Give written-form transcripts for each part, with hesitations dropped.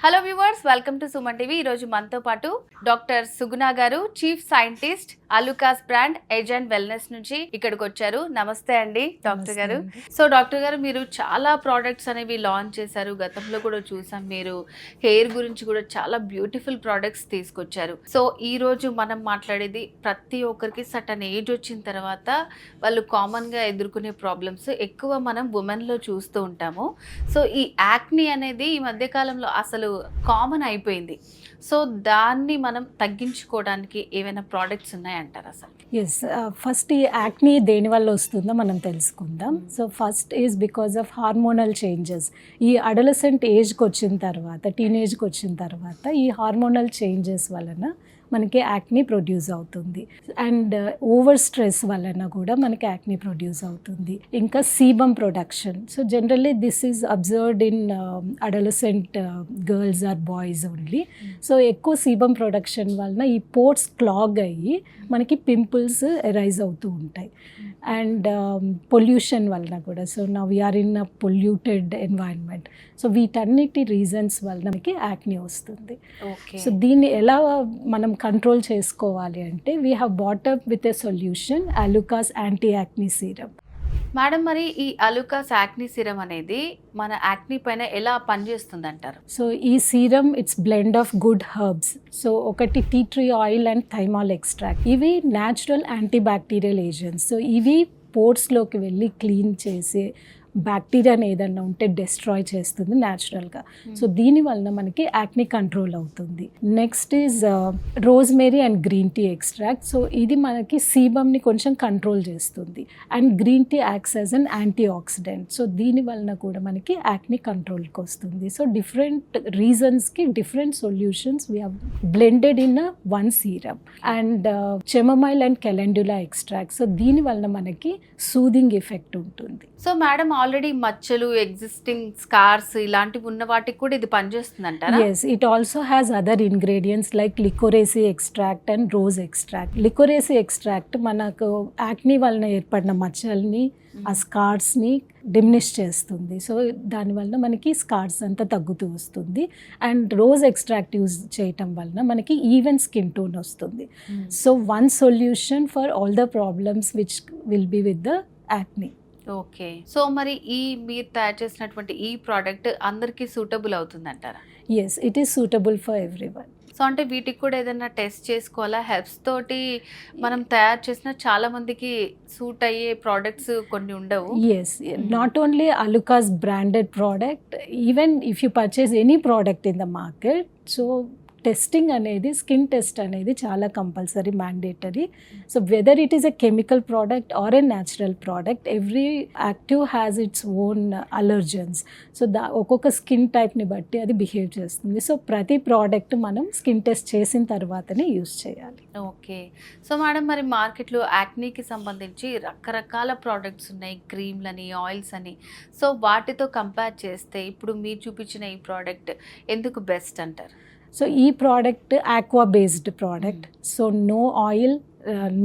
Hello viewers, welcome to Suman TV. ఈరోజు మనతో పాటు డాక్టర్ సుగుణ గారు, chief scientist, Alukkas brand age and wellness నుంచి ఇక్కడికి వచ్చారు. నమస్తే అండి డాక్టర్ గారు. సో డాక్టర్ గారు, మీరు చాలా ప్రోడక్ట్స్ అనేవి లాంచ్ చేశారు. గతంలో కూడా చూసాం, మీరు హెయిర్ గురించి కూడా చాలా బ్యూటిఫుల్ ప్రోడక్ట్స్ తీసుకొచ్చారు. సో ఈ రోజు మనం మాట్లాడేది ప్రతి ఒక్కరికి సర్టన్ ఏజ్ వచ్చిన తర్వాత వాళ్ళు కామన్గా ఎదుర్కొనే ప్రాబ్లమ్స్ ఎక్కువ మనం ఉమెన్లో చూస్తూ ఉంటాము. సో ఈ యాక్ని అనేది ఈ మధ్యకాలంలో అసలు కామన్ అయిపోయింది. సో దాన్ని మనం తగ్గించుకోవడానికి ఏమైనా ప్రోడక్ట్స్ ఉన్నాయంటారా అసలు? ఎస్, ఫస్ట్ ఈ యాక్నీ దేని వల్ల వస్తుందో మనం తెలుసుకుందాం. So first is because of hormonal changes. ఈ అడలసెంట్ ఏజ్కి వచ్చిన తర్వాత, టీనేజ్కి వచ్చిన తర్వాత ఈ హార్మోనల్ చేంజెస్ వలన మనకి యాక్నీ ప్రొడ్యూస్ అవుతుంది. అండ్ ఓవర్ స్ట్రెస్ వలన కూడా మనకి యాక్నీ ప్రొడ్యూస్ అవుతుంది. ఇంకా sebum production. So generally this is observed in adolescent girls or boys only. So ఎక్కువ సీబమ్ ప్రొడక్షన్ వలన ఈ పోర్ట్స్ క్లాగ్ అయ్యి మనకి పింపుల్స్ ఎరైజ్ అవుతూ ఉంటాయి. అండ్ పొల్యూషన్ వలన కూడా. So now we're in a polluted environment. So వీటన్నిటి రీజన్స్ వలన మనకి యాక్నీ వస్తుంది. సో దీన్ని ఎలా మనం కంట్రోల్ చేసుకోవాలి అంటే we have brought up with a solution, Alukkas anti acne serum. Madam, మరి ఈ అలుకాస్ యాక్నీ సిరమ్ అనేది మన యాక్నీ పైన ఎలా పనిచేస్తుంది అంటారు? సో ఈ serum it's blend of good herbs. So ఒకటి tea tree oil and thymol extract. ఇవి natural anti bacterial agents. So ఇవి పోర్ట్స్లోకి వెళ్ళి క్లీన్ చేసి బ్యాక్టీరియాని ఏదన్నా ఉంటే డెస్ట్రాయ్ చేస్తుంది న్యాచురల్గా. సో దీని వలన మనకి యాక్నీ కంట్రోల్ అవుతుంది. Next is rosemary and green tea extract. So ఇది మనకి సీబమ్ని కొంచెం కంట్రోల్ చేస్తుంది. And green tea acts as an anti oxidant. So దీని వలన కూడా మనకి యాక్నీ కంట్రోల్కి వస్తుంది. సో డిఫరెంట్ రీజన్స్కి different solutions we have blended in one serum. And chamomile and calendula extract. So దీని వలన మనకి సూదింగ్ ఎఫెక్ట్ ఉంటుంది. సో మేడం, ఆల్రెడీ మచ్చలు, ఎగ్జిస్టింగ్ స్కార్స్ ఇలాంటివి ఉన్న వాటికి కూడా ఇది పనిచేస్తుంది అంటారా? Yes, it also has other ingredients like licorice extract and rose extract. Licorice extract మనకు యాక్నీ వలన ఏర్పడిన మచ్చల్ని, ఆ స్కార్స్ని డిమినిష్ చేస్తుంది. సో దానివల్ల మనకి స్కార్స్ అంతా తగ్గుతూ వస్తుంది. అండ్ రోజ్ ఎక్స్ట్రాక్ట్ యూజ్ చేయటం వలన మనకి ఈవెన్ స్కిన్ టోన్ వస్తుంది. So one solution for all the problems which will be with the acne. Okay. So మరి ఈ మీరు తయారు చేసినటువంటి ఈ ప్రోడక్ట్ అందరికీ సూటబుల్ అవుతుంది అంటారా? Yes, it is suitable for everyone. So అంటే వీటికి కూడా ఏదైనా టెస్ట్ చేసుకోవాలా? హెర్బ్స్ తోటి మనం తయారు చేసిన చాలా మందికి సూట్ అయ్యే ప్రోడక్ట్స్ కొన్ని ఉండవు. Yes, not only Alukkas branded product, even if you purchase any product in the market, so testing అనేది, స్కిన్ టెస్ట్ అనేది చాలా compulsory, mandatory. So whether it is a chemical product or a natural product, every active has its own allergens. So ఒక్కొక్క skin టైప్ని బట్టి అది behave చేస్తుంది. So ప్రతి product మనం స్కిన్ టెస్ట్ చేసిన తర్వాతనే యూస్ చేయాలి. ఓకే. సో మేడం, మరి మార్కెట్లో యాక్నీకి సంబంధించి రకరకాల ప్రోడక్ట్స్ ఉన్నాయి, క్రీమ్లని, ఆయిల్స్ అని. సో వాటితో కంపేర్ చేస్తే ఇప్పుడు మీరు చూపించిన ఈ ప్రోడక్ట్ ఎందుకు బెస్ట్ అంటారు? సో ఈ product aqua based product. So no oil,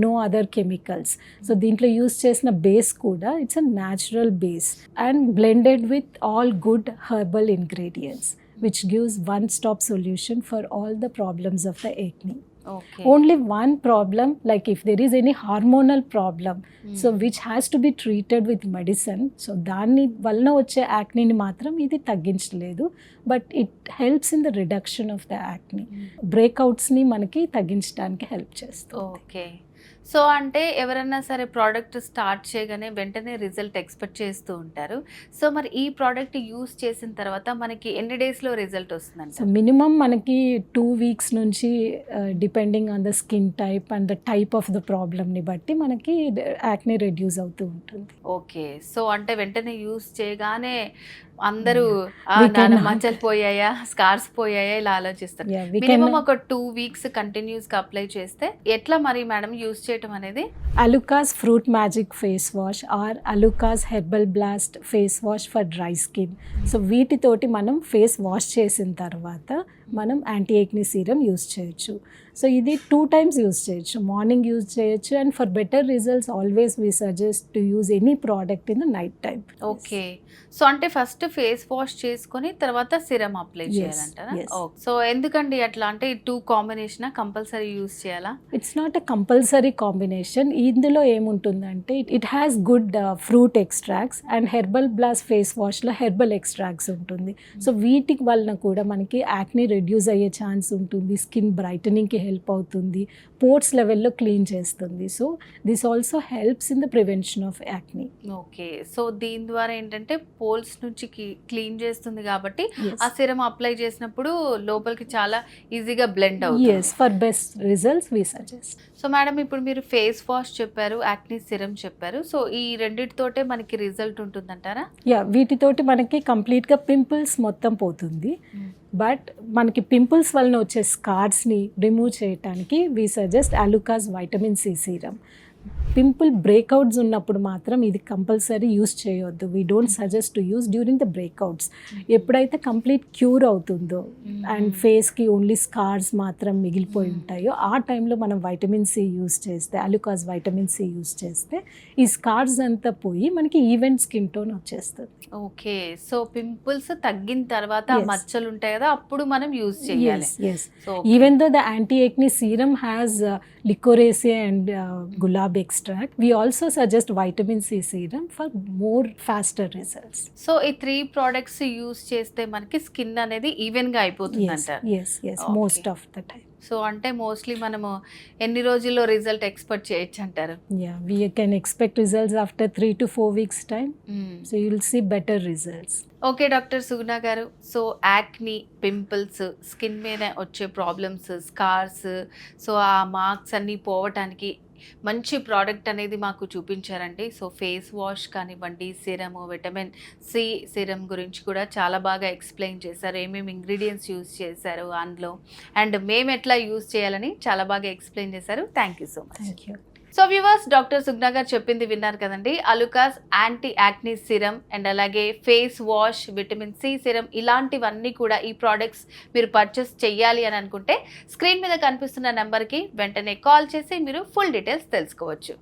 no other chemicals. So దీంట్లో యూస్ చేసిన బేస్ కూడా it's a natural base and blended with all good herbal ingredients which gives one-stop solution for all the problems of the acne. Okay. Only one problem, like if there is any hormonal problem, so which has to be treated with medicine. So దాని వలన వచ్చే యాక్నీని మాత్రం ఇది తగ్గించలేదు, but it helps in the reduction of the acne. బ్రేక్అవుట్స్ని మనకి తగ్గించడానికి help చేస్తుంది. ఓకే. సో అంటే ఎవరైనా సరే ప్రోడక్ట్ స్టార్ట్ చేయగానే వెంటనే రిజల్ట్ ఎక్స్పెక్ట్ చేస్తూ ఉంటారు. సో మరి ఈ ప్రోడక్ట్ యూస్ చేసిన తర్వాత మనకి ఎన్ని డేస్లో రిజల్ట్ వస్తుందంట? సో మినిమం మనకి 2 weeks నుంచి, depending on the skin type and the type of the ప్రాబ్లమ్ని బట్టి మనకి యాక్నీ రెడ్యూస్ అవుతూ ఉంటుంది. ఓకే. సో అంటే వెంటనే యూస్ చేయగానే అందరూ మచ్చలు పోయాయా, స్కార్స్ పోయాయా ఇలా ఆలోచిస్తారు. మినిమం ఒక 2 weeks కంటిన్యూస్ గా అప్లై చేస్తే ఎట్లా మరి మేడం యూస్ చేయటం అనేది? Alukkas fruit magic face wash or Alukkas herbal blast face wash for dry skin. So వీటితోటి మనం ఫేస్ వాష్ చేసిన తర్వాత మనం యాంటీ యాక్నీ సీరం యూస్ చేయొచ్చు. సో ఇది 2 times యూజ్ చేయొచ్చు, మార్నింగ్ యూజ్ చేయొచ్చు. And for better results always we suggest to use any product in the night time. Okay, so అంటే ఫస్ట్ ఫేస్ వాష్ చేసుకొని తర్వాత సిరమ్ అప్లై చేయాలంటారా? yes. So ఎందుకండి అట్లా, అంటే 2 కాంబినేషన్ కంపల్సరీ యూజ్ చేయాలా? It's not a compulsory combination. ఇందులో ఏముంటుందంటే it has good fruit extracts and herbal blast face వాష్లో హెర్బల్ ఎక్స్ట్రాక్ట్స్ ఉంటుంది. సో వీటి వలన కూడా మనకి యాక్ని రెడ్యూస్ అయ్యే ఛాన్స్ ఉంటుంది, స్కిన్ బ్రైటనింగ్కి హెల్ప్ అవుతుంది, పోర్ట్స్ లెవెల్లో క్లీన్ చేస్తుంది. So this also helps in the prevention of acne. Okay, so దీని ద్వారా ఏంటంటే పోల్స్ నుంచి క్లీన్ చేస్తుంది కాబట్టి Yes. ఆ సిరమ్ అప్లై చేసినప్పుడు లోపలికి చాలా ఈజీగా బ్లెండ్ అవుతుంది. Yes, for best results we suggest. So madam, ఇప్పుడు మీరు ఫేస్ వాష్ చెప్పారు, యాక్ని సిరమ్ చెప్పారు, సో ఈ రెండిటితోటే మనకి రిజల్ట్ ఉంటుందంటారా? వీటితోటి మనకి కంప్లీట్గా పింపుల్స్ మొత్తం పోతుంది. బట్ మనకి పింపుల్స్ వలన వచ్చే స్కార్స్ని రిమూవ్ చేయడానికి we suggest Alukkas vitamin C serum. Pimple breakouts ఉన్నప్పుడు మాత్రం ఇది కంపల్సరీ యూస్ చేయొద్దు. We don't suggest to use during the breakouts. ఎప్పుడైతే కంప్లీట్ క్యూర్ అవుతుందో అండ్ ఫేస్కి ఓన్లీ స్కార్స్ మాత్రం మిగిలిపోయి ఉంటాయో ఆ టైంలో మనం వైటమిన్ సి యూస్ చేస్తే, అలుకాస్ వైటమిన్ సి యూస్ చేస్తే ఈ స్కార్స్ అంతా పోయి మనకి ఈవెన్ స్కిన్ టోన్ వచ్చేస్తుంది. ఓకే, సో పింపుల్స్ తగ్గిన తర్వాత ఆ Yes. మచ్చలు ఉంటాయి కదా, అప్పుడు మనం యూజ్ చేయాలి. Yes. So Even though the anti-acne serum has licoriaceae and gulab extract, we also suggest vitamin C serum for more faster results. So ఈ 3 ప్రోడక్ట్స్ యూజ్ చేస్తే మనకి స్కిన్ అనేది ఈవెన్ గా అయిపోతుంది అంటారు. Yes, Okay. most of the time. So అంటే mostly మనము ఎన్ని రోజుల్లో రిజల్ట్ ఎక్స్పెక్ట్ చేయొచ్చు అంటారు? Yeah, we can expect results after 3 to 4 weeks time. So you'll see better results. Okay doctor Suguna గారు, సో యాక్ని, పింపుల్స్, స్కిన్ మీద వచ్చే ప్రాబ్లమ్స్, స్కార్స్, సో ఆ మార్క్స్ అన్నీ పోవటానికి మంచి ప్రోడక్ట్ అనేది మాకు చూపించారండి. సో ఫేస్ వాష్ కానివ్వండి, సిరము, విటమిన్ సి సిరమ్ గురించి కూడా చాలా బాగా ఎక్స్ప్లెయిన్ చేశారు, ఏమేమి ఇంగ్రీడియంట్స్ యూజ్ చేశారు అందులో, అండ్ మేము ఎట్లా యూజ్ చేయాలని చాలా బాగా ఎక్స్ప్లెయిన్ చేశారు. Thank you so much. Thank you. So viewers, doctor Suguna గారు చెప్పింది విన్నారు కదండి. Alukkas anti acne serum and అలాగే face wash, vitamin C serum, ఇలాంటివన్నీ కూడా ఈ ప్రోడక్ట్స్ మీరు పర్చేస్ చెయ్యాలి అని అనుకుంటే స్క్రీన్ మీద కనిపిస్తున్న నెంబర్కి వెంటనే కాల్ చేసి మీరు ఫుల్ డీటెయిల్స్ తెలుసుకోవచ్చు.